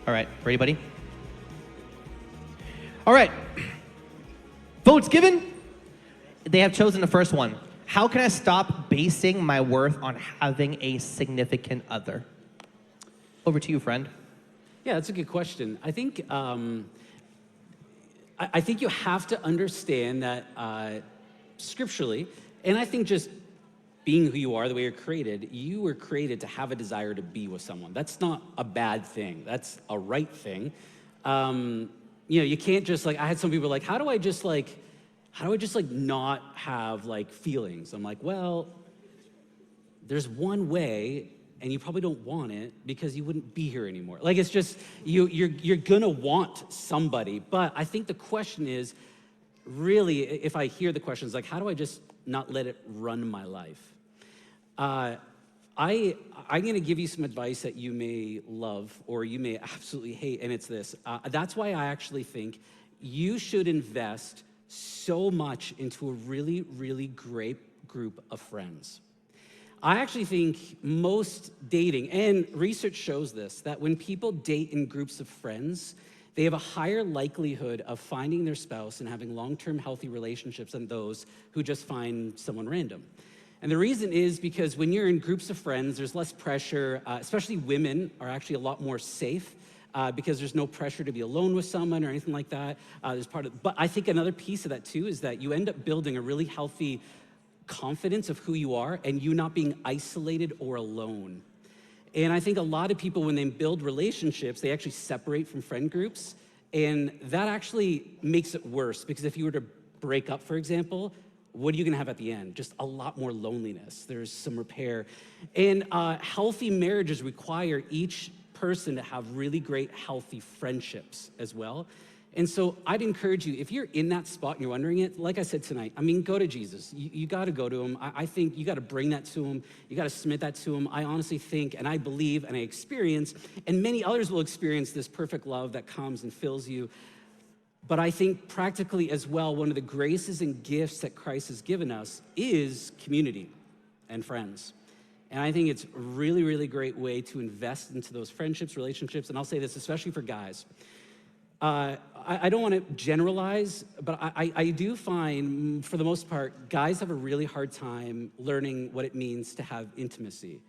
All right, ready, buddy? All right. Votes given. They have chosen the first one. How can I stop basing my worth on having a significant other? Over to you, friend. Yeah, that's a good question. I think you have to understand that scripturally, and I think just being who you are, the way you were created to have a desire to be with someone. That's not a bad thing. That's a right thing. You can't just I had some people like, how do I just not have feelings? I'm like, well, there's one way, and you probably don't want it because you wouldn't be here anymore. It's just, you're gonna want somebody. But I think the question is, really, if I hear the question, is how do I just not let it run my life? I'm gonna give you some advice that you may love or you may absolutely hate, and it's this. That's why I actually think you should invest so much into a really, really great group of friends. I actually think most dating, and research shows this, that when people date in groups of friends, they have a higher likelihood of finding their spouse and having long-term healthy relationships than those who just find someone random. And the reason is because when you're in groups of friends, there's less pressure, especially women are actually a lot more safe because there's no pressure to be alone with someone or anything like that. But I think another piece of that too is that you end up building a really healthy confidence of who you are and you not being isolated or alone. And I think a lot of people, when they build relationships, they actually separate from friend groups. And that actually makes it worse because if you were to break up, for example, what are you gonna have at the end? Just a lot more loneliness. There's some repair. And healthy marriages require each person to have really great, healthy friendships as well. And so I'd encourage you, if you're in that spot and you're wondering it, like I said tonight, go to Jesus. You gotta go to him. I think you gotta bring that to him. You gotta submit that to him. I honestly think, and I believe, and I experience, and many others will experience this perfect love that comes and fills you. But I think practically as well, one of the graces and gifts that Christ has given us is community and friends. And I think it's a really, really great way to invest into those friendships, relationships, and I'll say this especially for guys. I don't want to generalize, but I do find, for the most part, guys have a really hard time learning what it means to have intimacy.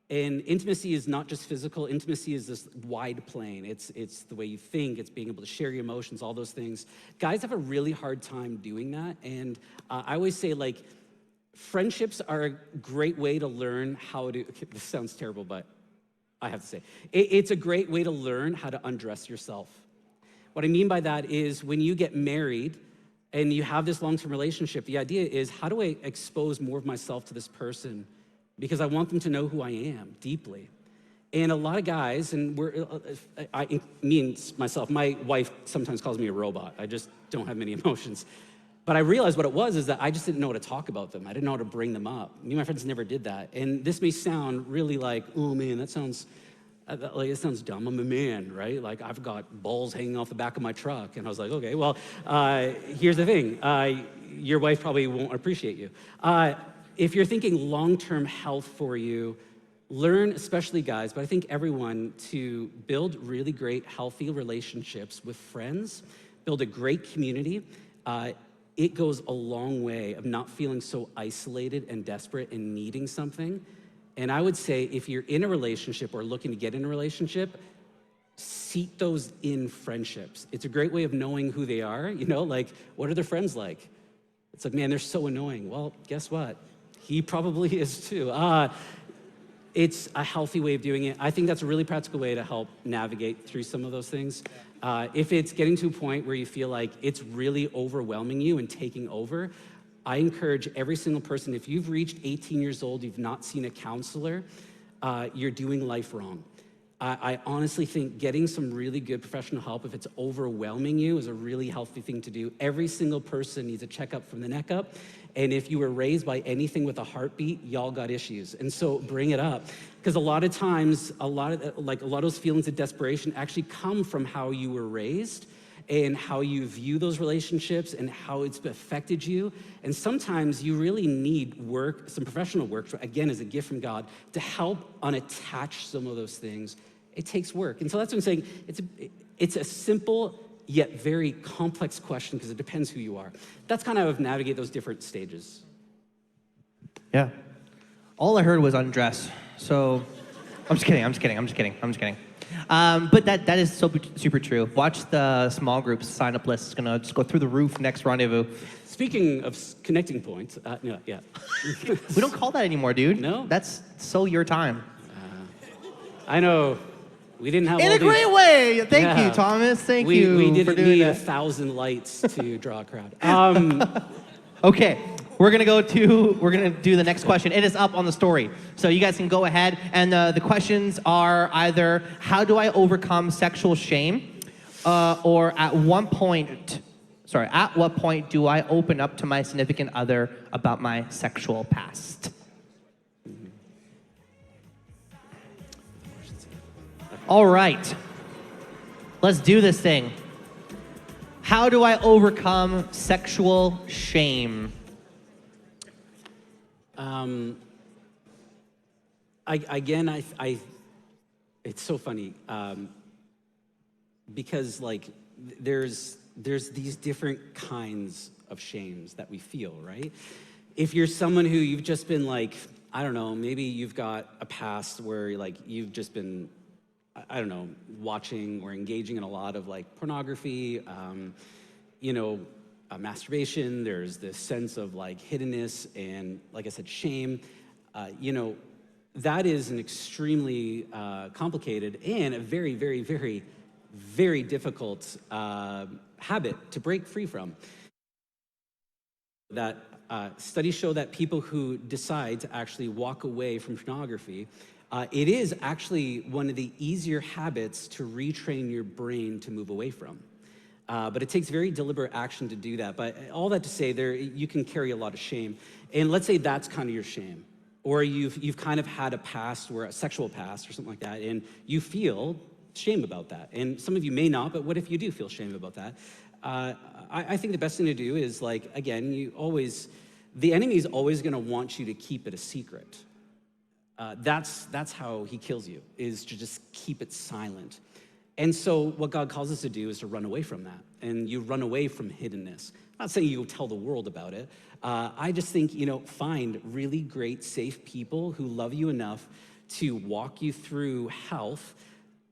And intimacy is not just physical. Intimacy is this wide plane. It's the way you think. It's being able to share your emotions, all those things. Guys have a really hard time doing that. And I always say, friendships are a great way to learn how to, this sounds terrible, but I have to say, it's a great way to learn how to undress yourself. What I mean by that is when you get married and you have this long-term relationship, the idea is, how do I expose more of myself to this person? Because I want them to know who I am deeply. And a lot of guys, and me and myself, my wife sometimes calls me a robot. I just don't have many emotions. But I realized what it was is that I just didn't know how to talk about them. I didn't know how to bring them up. Me and my friends never did that. And this may sound really oh man, it sounds dumb. I'm a man, right? I've got balls hanging off the back of my truck. And I was like, okay, well, here's the thing. Your wife probably won't appreciate you. If you're thinking long-term health for you, learn, especially guys, but I think everyone, to build really great, healthy relationships with friends, build a great community. It goes a long way of not feeling so isolated and desperate and needing something. And I would say if you're in a relationship or looking to get in a relationship, seek those in friendships. It's a great way of knowing who they are, what are their friends like? It's man, they're so annoying. Well, guess what? He probably is too. It's a healthy way of doing it. I think that's a really practical way to help navigate through some of those things. If it's getting to a point where you feel like it's really overwhelming you and taking over, I encourage every single person, if you've reached 18 years old, you've not seen a counselor, you're doing life wrong. I honestly think getting some really good professional help, if it's overwhelming you, is a really healthy thing to do. Every single person needs a checkup from the neck up. And if you were raised by anything with a heartbeat, y'all got issues. And so bring it up. Because a lot of times, a lot of those feelings of desperation actually come from how you were raised and how you view those relationships and how it's affected you. And sometimes you really need work, some professional work, again, as a gift from God, to help unattach some of those things It takes work. And so that's what I'm saying. It's a simple yet very complex question because it depends who you are. That's kind of how I've navigated those different stages. Yeah. All I heard was undress. So I'm just kidding. But that is super true. Watch the small groups sign up list. It's gonna just go through the roof next rendezvous. Speaking of connecting points, yeah. We don't call that anymore, dude. No? That's so your time. I know. We didn't have In all a great these, way. Thank Yeah. you, Thomas. Thank we you for didn't doing need that. 1,000 lights to draw a crowd. Okay, we're gonna do the next question. It is up on the story, so you guys can go ahead. And the questions are either how do I overcome sexual shame, or at what point do I open up to my significant other about my sexual past? All right, let's do this thing. How do I overcome sexual shame? It's so funny because like there's these different kinds of shames that we feel, right? If you're someone who you've just been like, I don't know, maybe you've got a past where like you've just been, I don't know, watching or engaging in a lot of like pornography, masturbation. There's this sense of like hiddenness and, like I said, shame. That is an extremely complicated and a very, very, very, very difficult habit to break free from. That studies show that people who decide to actually walk away from pornography, it is actually one of the easier habits to retrain your brain to move away from. But it takes very deliberate action to do that. But all that to say, you can carry a lot of shame. And let's say that's kind of your shame. Or you've kind of had a past, a sexual past or something like that, and you feel shame about that. And some of you may not, but what if you do feel shame about that? I think the best thing to do is, like, again, the enemy is always gonna want you to keep it a secret. That's how he kills you, is to just keep it silent. And so what God calls us to do is to run away from that. And you run away from hiddenness. I'm not saying you tell the world about it. I just think, find really great, safe people who love you enough to walk you through health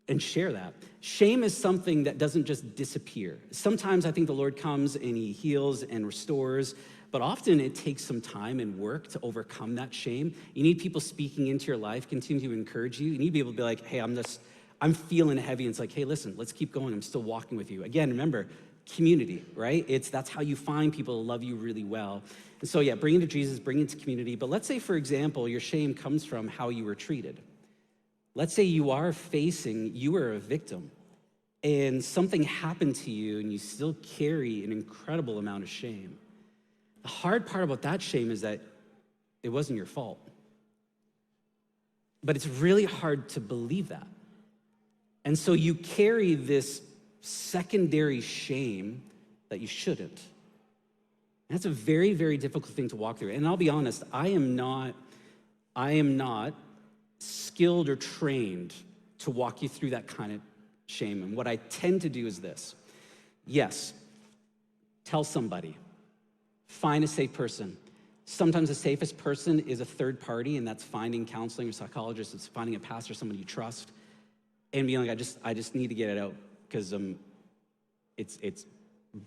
and share that. Shame is something that doesn't just disappear. Sometimes I think the Lord comes and he heals and restores, but often it takes some time and work to overcome that shame. You need people speaking into your life, continue to encourage you. You need to be able to be like, hey, I'm feeling heavy. And it's like, hey, listen, let's keep going. I'm still walking with you. Again, remember, community, right? That's how you find people who love you really well. And so, yeah, bring it to Jesus, bring it to community. But let's say, for example, your shame comes from how you were treated. Let's say you were a victim and something happened to you and you still carry an incredible amount of shame. The hard part about that shame is that it wasn't your fault. But it's really hard to believe that. And so you carry this secondary shame that you shouldn't. And that's a very, very difficult thing to walk through. And I'll be honest, I am not skilled or trained to walk you through that kind of shame. And what I tend to do is this. Yes, tell somebody. Find a safe person. Sometimes the safest person is a third party, and that's finding counseling or psychologist. It's finding a pastor, someone you trust, and being like, I just need to get it out because it's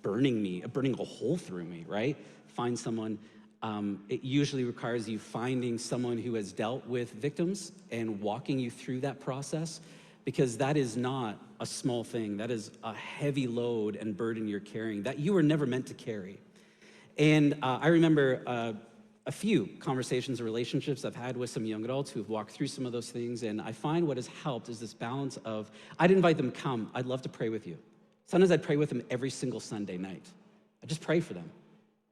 burning a hole through me, right? Find someone. It usually requires you finding someone who has dealt with victims and walking you through that process, because that is not a small thing. That is a heavy load and burden you're carrying that you were never meant to carry. And I remember a few conversations or relationships I've had with some young adults who have walked through some of those things, and I find what has helped is this balance of, I'd invite them, come, I'd love to pray with you. Sometimes I'd pray with them every single Sunday night. I'd just pray for them.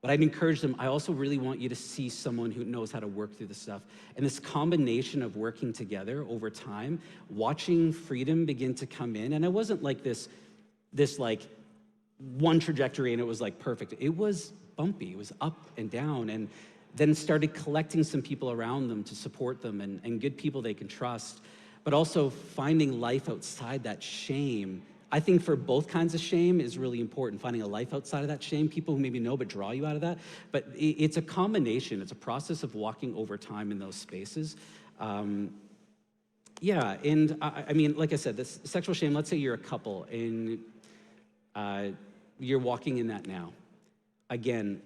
But I'd encourage them, I also really want you to see someone who knows how to work through this stuff. And this combination of working together over time, watching freedom begin to come in, and it wasn't like this like one trajectory and it was like perfect. It was bumpy, it was up and down, and then started collecting some people around them to support them and good people they can trust. but also finding life outside that shame. I think for both kinds of shame is really important, finding a life outside of that shame, people who maybe know but draw you out of that. But it's a combination, it's a process of walking over time in those spaces. Yeah, and I mean, like I said, this sexual shame, let's say you're a couple and you're walking in that now. Again,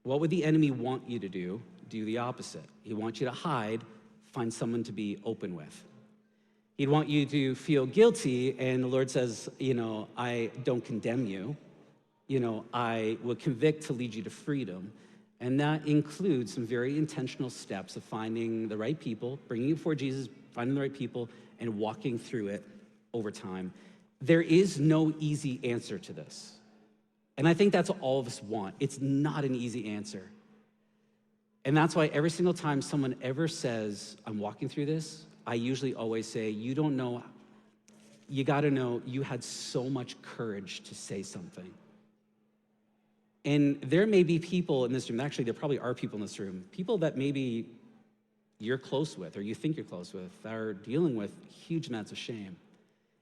what would the enemy want you to do? Do the opposite. He wants you to hide, find someone to be open with. He'd want you to feel guilty, and the Lord says, you know, I don't condemn you. You know, I will convict to lead you to freedom. And that includes some very intentional steps of finding the right people, bringing it before Jesus, finding the right people, and walking through it over time. There is no easy answer to this. And I think that's what all of us want. It's not an easy answer. And that's why every single time someone ever says, I'm walking through this, I usually always say, you don't know, you gotta know you had so much courage to say something. And there may be people in this room, actually there probably are people in this room, people that maybe you're close with or you think you're close with that are dealing with huge amounts of shame.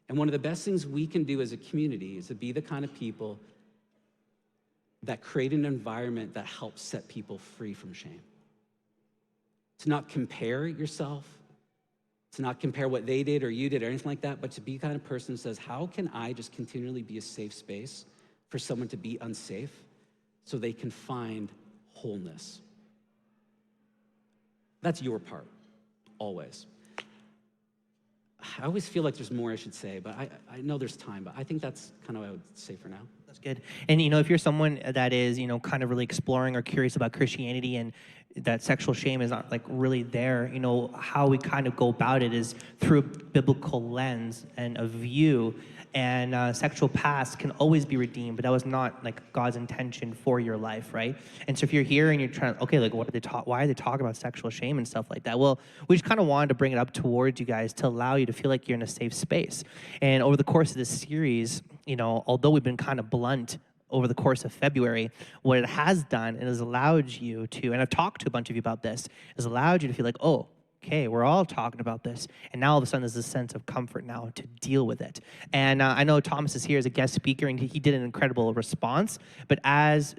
And one of the best things we can do as a community is to be the kind of people that create an environment that helps set people free from shame. To not compare yourself, to not compare what they did or you did or anything like that, but to be the kind of person who says, how can I just continually be a safe space for someone to be unsafe so they can find wholeness? That's your part, always. I always feel like there's more I should say, but I know there's time, but I think that's kind of what I would say for now. That's good. And, you know, if you're someone that is, you know, kind of really exploring or curious about Christianity and that sexual shame is not like really there, you know, how we kind of go about it is through a biblical lens and a view. And sexual past can always be redeemed, but that was not like God's intention for your life, right? And so if you're here and you're trying to, okay, like what are they why are they talking about sexual shame and stuff like that? Well, we just kind of wanted to bring it up towards you guys to allow you to feel like you're in a safe space. And over the course of this series, you know, although we've been kind of blunt over the course of February, what it has done, it has allowed you to, and I've talked to a bunch of you about this, has allowed you to feel like, oh, okay, we're all talking about this. And now all of a sudden there's a sense of comfort now to deal with it. And I know Tomas is here as a guest speaker, and he did an incredible response. But as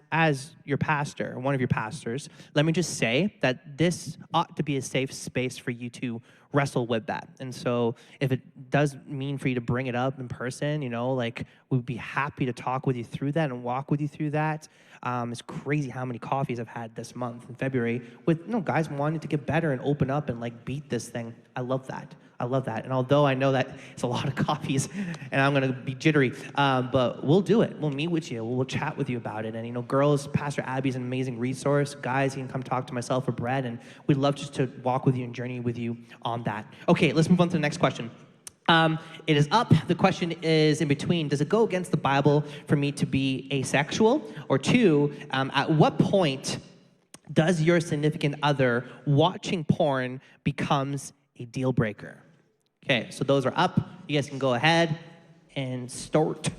your pastor, one of your pastors, let me just say that this ought to be a safe space for you to wrestle with that. And so if it does mean for you to bring it up in person, you know, like we'd be happy to talk with you through that and walk with you through that. It's crazy how many coffees I've had this month in February with guys wanting to get better and open up and like beat this thing. I love that. I love that. And although I know that it's a lot of coffees and I'm going to be jittery, but we'll do it. We'll meet with you. We'll chat with you about it. And, you know, girls, Pastor Abby's an amazing resource. Guys, you can come talk to myself or Brett, and we'd love just to walk with you and journey with you on that. Okay, let's move on to the next question. It is up. The question is in between. Does it go against the Bible for me to be asexual? Or two, at what point does your significant other watching porn becomes a deal breaker? Okay, so those are up. You guys can go ahead and start.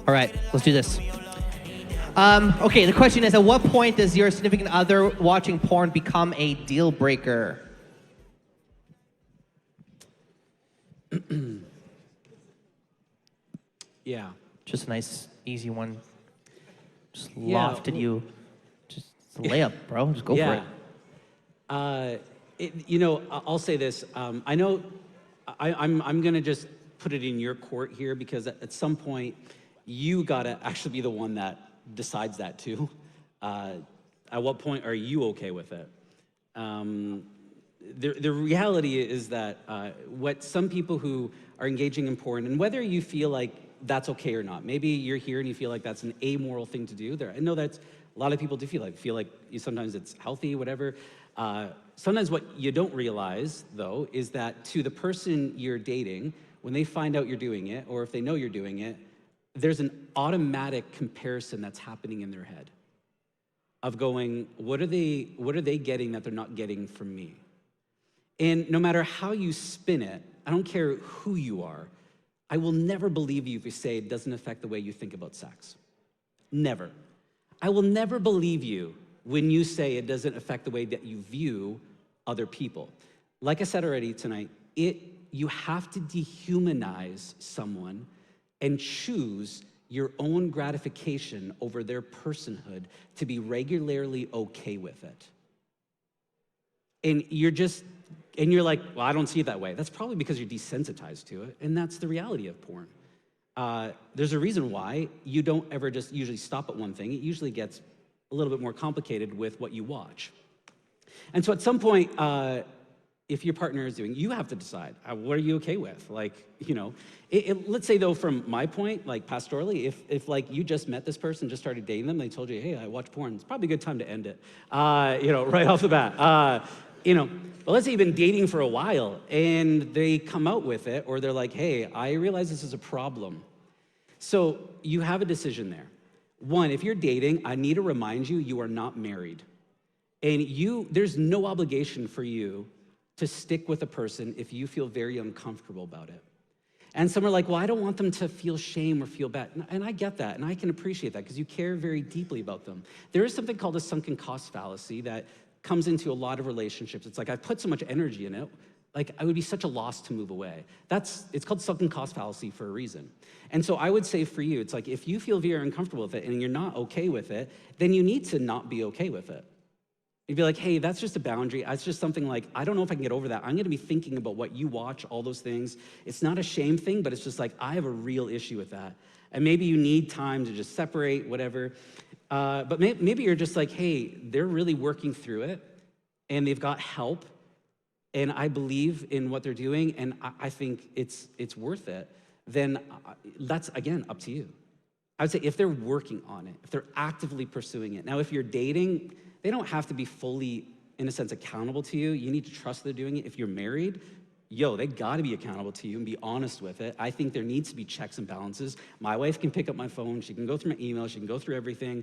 All right, let's do this. Okay, the question is, at what point does your significant other watching porn become a deal breaker? Yeah. Just a nice, easy one. Just Yeah, lofted you. Just it's a layup, bro. Just go for it. You know, I'll say this. I know I'm going to just put it in your court here because at some point you got to actually be the one that decides that too. At what point are you okay with it? The reality is that what some people who are engaging in porn, and whether you feel like that's okay or not, maybe you're here and you feel like that's an amoral thing to do. I know that's a lot of people do feel like sometimes it's healthy, whatever. Sometimes what you don't realize, though, is that to the person you're dating, when they find out you're doing it, or if they know you're doing it, there's an automatic comparison that's happening in their head of going, what are they getting that they're not getting from me? And no matter how you spin it, I don't care who you are, I will never believe you if you say it doesn't affect the way you think about sex. Never. I will never believe you when you say it doesn't affect the way that you view other people. Like I said already tonight, you have to dehumanize someone and choose your own gratification over their personhood to be regularly okay with it. And you're like, well, I don't see it that way. That's probably because you're desensitized to it, and that's the reality of porn. There's a reason why you don't ever just usually stop at one thing. It usually gets a little bit more complicated with what you watch. And so at some point, if your partner is doing, you have to decide, what are you okay with? Like, let's say though, from my point, like pastorally, if like you just met this person, just started dating them, they told you, hey, I watch porn, it's probably a good time to end it, right off the bat. But let's say you've been dating for a while and they come out with it, or they're like, hey, I realize this is a problem. So you have a decision there. One, if you're dating, I need to remind you, you are not married. And there's no obligation for you to stick with a person if you feel very uncomfortable about it. And some are like, well, I don't want them to feel shame or feel bad. And I get that, and I can appreciate that because you care very deeply about them. There is something called a sunken cost fallacy that comes into a lot of relationships. It's like, I've put so much energy in it, like I would be such a loss to move away. It's called sunken cost fallacy for a reason. And so I would say for you, it's like, if you feel very uncomfortable with it and you're not okay with it, then you need to not be okay with it. You'd be like, hey, that's just a boundary. It's just something like, I don't know if I can get over that. I'm gonna be thinking about what you watch, all those things. It's not a shame thing, but it's just like, I have a real issue with that. And maybe you need time to just separate, whatever. But maybe you're just like, hey, they're really working through it and they've got help. And I believe in what they're doing and I think it's worth it. Then that's, again, up to you. I would say if they're working on it, if they're actively pursuing it. Now, if you're dating, they don't have to be fully, in a sense, accountable to you. You need to trust they're doing it. If you're married, they gotta be accountable to you and be honest with it. I think there needs to be checks and balances. My wife can pick up my phone, she can go through my email, she can go through everything.